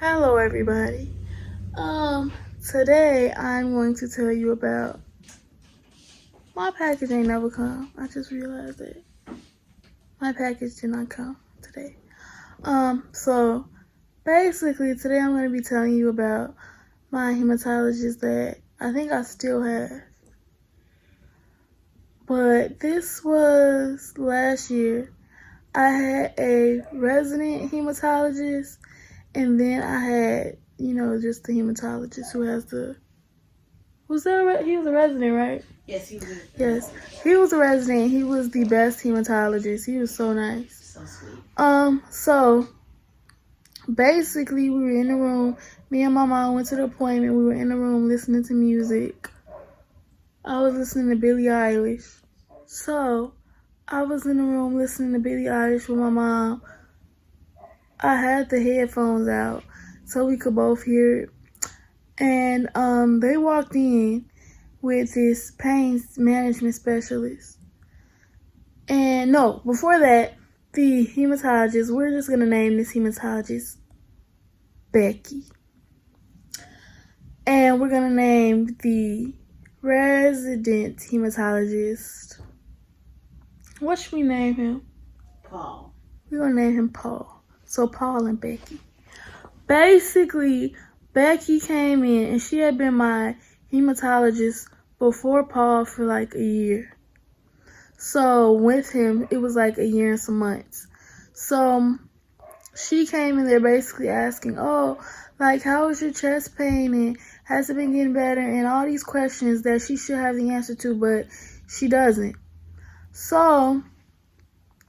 Hello everybody. Um Today I'm going to tell you about my package ain't never come. I just realized that my package did not come today. So basically today I'm going to be telling you about my hematologist that I think I still have. But this was last year. I had a resident hematologist and then I had, just the hematologist who has the he was a resident, right? Yes, he was. Yes, he was a resident. He was the best hematologist. He was so nice. So sweet. So basically, we were in the room. Me and my mom went to the appointment. We were in the room listening to music. I was listening to Billie Eilish. So I was in the room listening to Billie Eilish with my mom. I had the headphones out so we could both hear it. And they walked in with this pain management specialist. And no, before that, the hematologist, we're just going to name this hematologist Becky. And we're going to name the resident hematologist, what should we name him? Paul. We're going to name him Paul. So Paul and Becky. Basically, Becky came in and she had been my hematologist before Paul for like a year. So with him, it was like a year and some months. So she came in there basically asking, how is your chest pain and has it been getting better? And all these questions that she should have the answer to, but she doesn't. So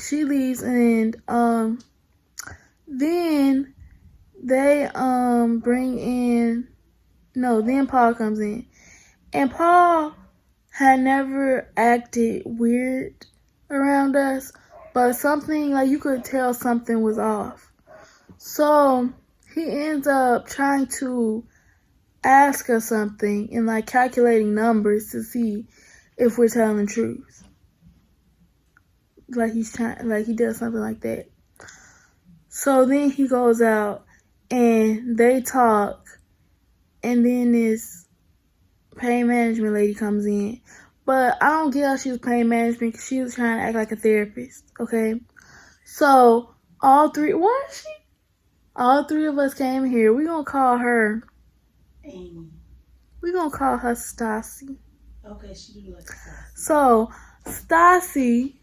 she leaves and then they then Paul comes in. And Paul had never acted weird around us, but something, like, you could tell something was off. So he ends up trying to ask us something and like calculating numbers to see if we're telling the truth. Like he does something like that. So then he goes out and they talk, and then this pain management lady comes in. But I don't get how she was pain management because she was trying to act like a therapist, okay? So all three of us came here. We're going to call her Amy. We're going to call her Stassi. Okay, she do like Stassi. So Stassi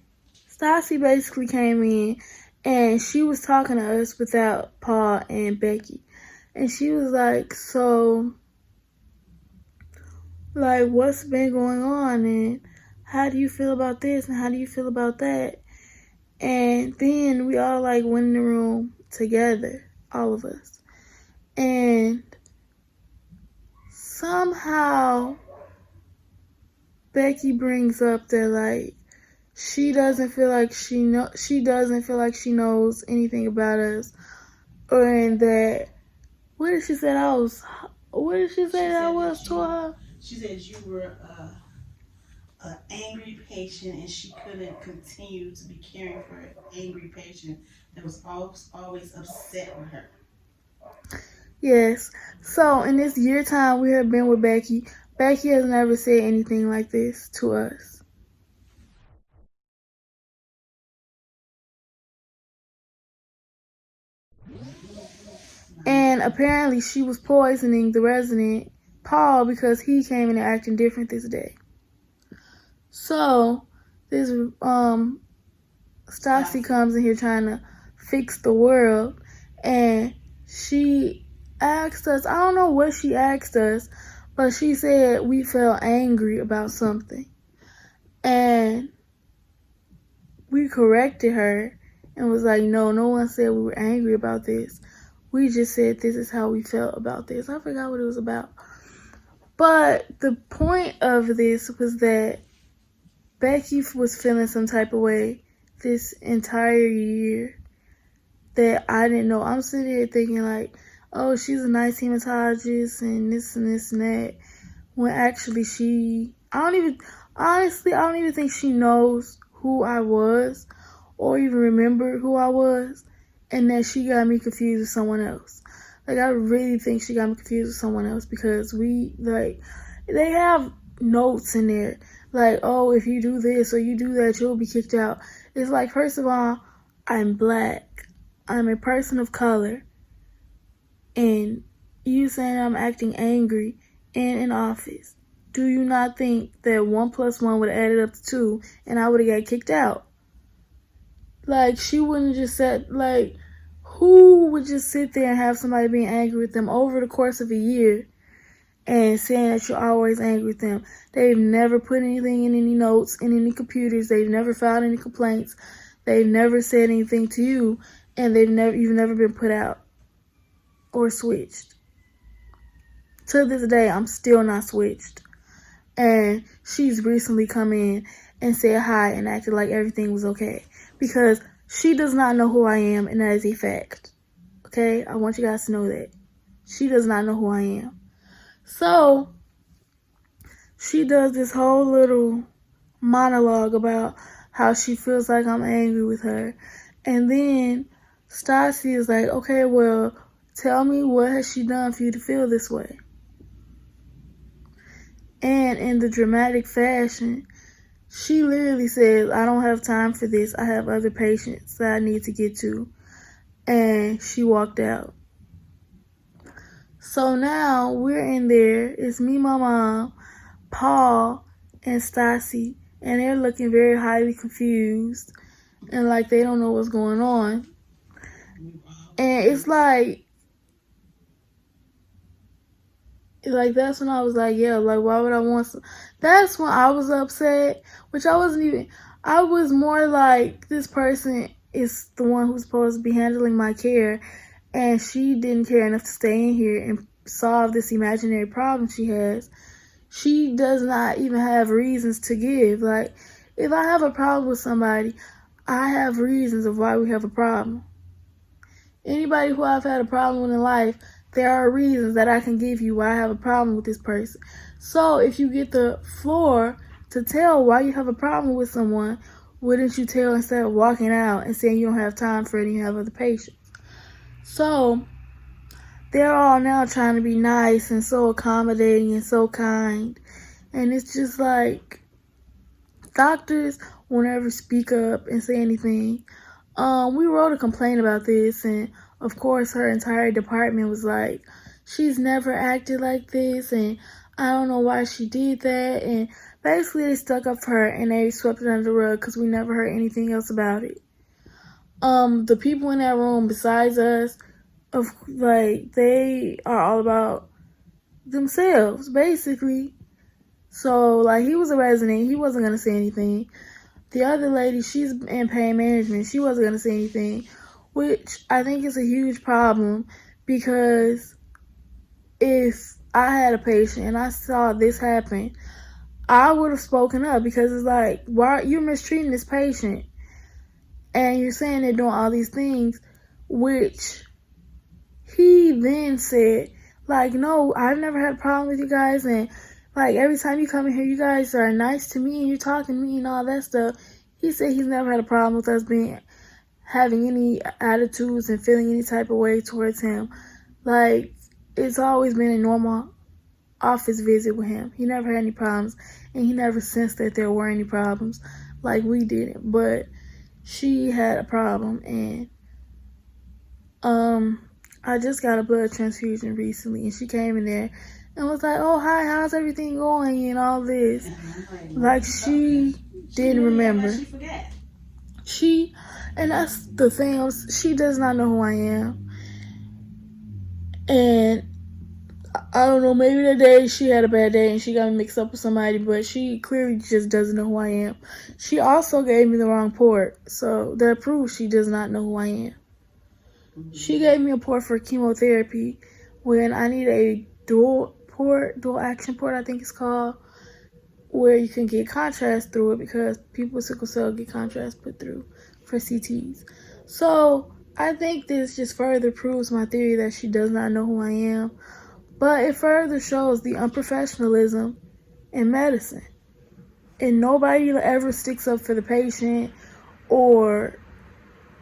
basically came in and she was talking to us without Paul and Becky. And she was like, what's been going on, and how do you feel about this, and how do you feel about that? And then we all went in the room together, all of us. And somehow Becky brings up that she doesn't feel like she knows anything about us, or in that what did she say that I was to her? She said you were an angry patient and she couldn't continue to be caring for an angry patient that was always upset with her. Yes. So in this year time we have been with Becky has never said anything like this to us. And apparently she was poisoning the resident, Paul, because he came in and acting different this day. So this Stassi comes in here trying to fix the world, and she asked us, I don't know what she asked us, but she said we felt angry about something. And we corrected her and was like, no one said we were angry about this. We just said this is how we felt about this. I forgot what it was about. But the point of this was that Becky was feeling some type of way this entire year that I didn't know. I'm sitting here thinking oh, she's a nice hematologist and this and this and that. When actually I don't even think she knows who I was or even remember who I was, and that she got me confused with someone else. Like, I really think she got me confused with someone else because they have notes in there. Like, oh, if you do this or you do that, you'll be kicked out. It's like, first of all, I'm black. I'm a person of color. And you saying I'm acting angry in an office. Do you not think that 1 plus 1 would have added up to 2 and I would have got kicked out? Like, she wouldn't just said, like, who would just sit there and have somebody being angry with them over the course of a year and saying that you're always angry with them? They've never put anything in any notes, in any computers. They've never filed any complaints. They've never said anything to you, and you've never been put out or switched. To this day, I'm still not switched. And she's recently come in and said hi and acted like everything was okay. Because she does not know who I am, and that is a fact. Okay? I want you guys to know that. She does not know who I am. So, she does this whole little monologue about how she feels like I'm angry with her. And then Stassi is like, okay, well, tell me what has she done for you to feel this way? And in the dramatic fashion, she literally says, I don't have time for this. I have other patients that I need to get to. And she walked out. So now we're in there. It's me, my mom, Paul, and Stassi. And they're looking very highly confused. And like they don't know what's going on. And it's like that's when I was like, yeah, like why would I want some? That's when I was upset, which I wasn't even. I was more like, this person is the one who's supposed to be handling my care, and she didn't care enough to stay in here and solve this imaginary problem she has. She does not even have reasons to give. Like, if I have a problem with somebody, I have reasons of why we have a problem. Anybody who I've had a problem with in life, there are reasons that I can give you why I have a problem with this person. So if you get the floor to tell why you have a problem with someone, wouldn't you tell instead of walking out and saying you don't have time for it and you have other patients? So they're all now trying to be nice and so accommodating and so kind. And it's just like, doctors won't ever speak up and say anything. We wrote a complaint about this, and of course her entire department was like, she's never acted like this, and I don't know why she did that, and basically they stuck up for her and they swept it under the rug because we never heard anything else about it. The people in that room besides us, they are all about themselves, basically. So, like, he was a resident, he wasn't gonna say anything. The other lady, she's in pain management. She wasn't going to say anything, which I think is a huge problem, because if I had a patient and I saw this happen, I would have spoken up, because it's like, why are you mistreating this patient? And you're saying they're doing all these things, which he then said, like, no, I've never had a problem with you guys, and like, every time you come in here, you guys are nice to me and you're talking to me and all that stuff. He said he's never had a problem with us having any attitudes and feeling any type of way towards him. Like, it's always been a normal office visit with him. He never had any problems, and he never sensed that there were any problems like we didn't. But she had a problem, and I just got a blood transfusion recently, and she came in there and was like, oh, hi, how's everything going and all this. Like, she didn't remember. And that's the thing, she does not know who I am. And I don't know, maybe that day she had a bad day and she got me mixed up with somebody, but she clearly just doesn't know who I am. She also gave me the wrong port, so that proves she does not know who I am. She gave me a port for chemotherapy when I need a dual action port, I think it's called, where you can get contrast through it, because people with sickle cell get contrast put through for CTs. So I think this just further proves my theory that she does not know who I am, but it further shows the unprofessionalism in medicine. And nobody ever sticks up for the patient or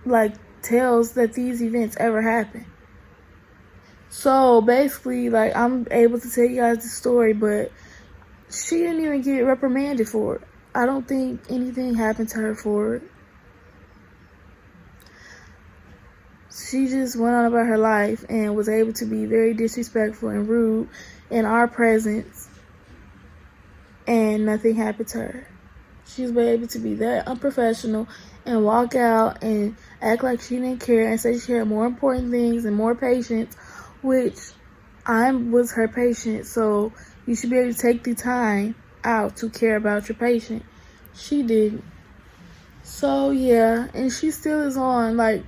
like tells that these events ever happen. So basically, like, I'm able to tell you guys the story, but she didn't even get reprimanded for it. I don't think anything happened to her for it. She just went on about her life and was able to be very disrespectful and rude in our presence, and nothing happened to her. She was able to be that unprofessional and walk out and act like she didn't care and say she had more important things and more patients, which I was her patient, so you should be able to take the time out to care about your patient. She didn't. So yeah, and she still is on like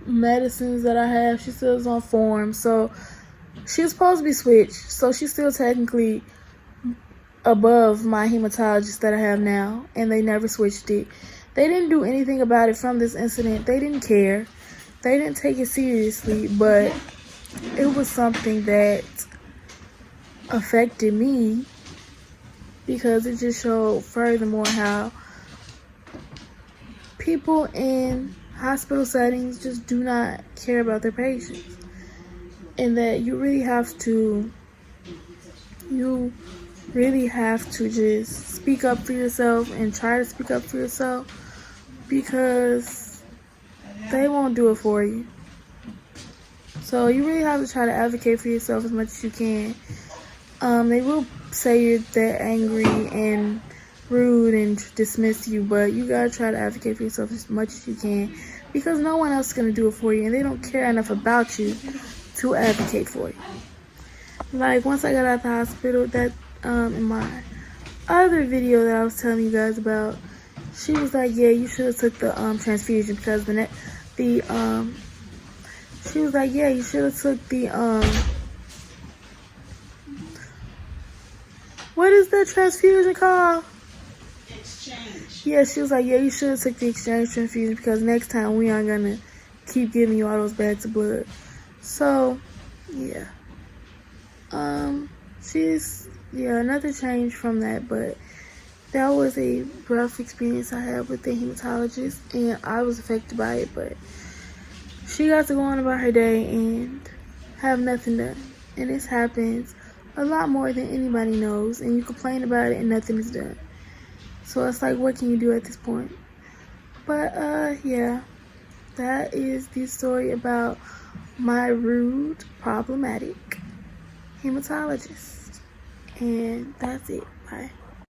medicines that I have. She still is on form, so she was supposed to be switched. So she's still technically above my hematologist that I have now, and they never switched it. They didn't do anything about it from this incident. They didn't care. They didn't take it seriously, but it was something that affected me because it just showed furthermore how people in hospital settings just do not care about their patients, and that you really have to just speak up for yourself and try to speak up for yourself, because they won't do it for you. So you really have to try to advocate for yourself as much as you can. They will say you're that angry and rude and dismiss you, but you gotta try to advocate for yourself as much as you can, because no one else is gonna do it for you, and they don't care enough about you to advocate for you. Like, once I got out of the hospital, that in my other video that I was telling you guys about, she was like, yeah, you should have took the transfusion, because she was like, yeah, you should have took the what is that transfusion called? Exchange. Yeah, she was like, yeah, you should have took the exchange transfusion, because next time we aren't gonna keep giving you all those bags of blood. So yeah, another change from that, but that was a rough experience I had with the hematologist, and I was affected by it, but she got to go on about her day and have nothing done. And this happens a lot more than anybody knows, and you complain about it and nothing is done. So it's like, what can you do at this point? But yeah, that is the story about my rude, problematic hematologist. And that's it. Bye.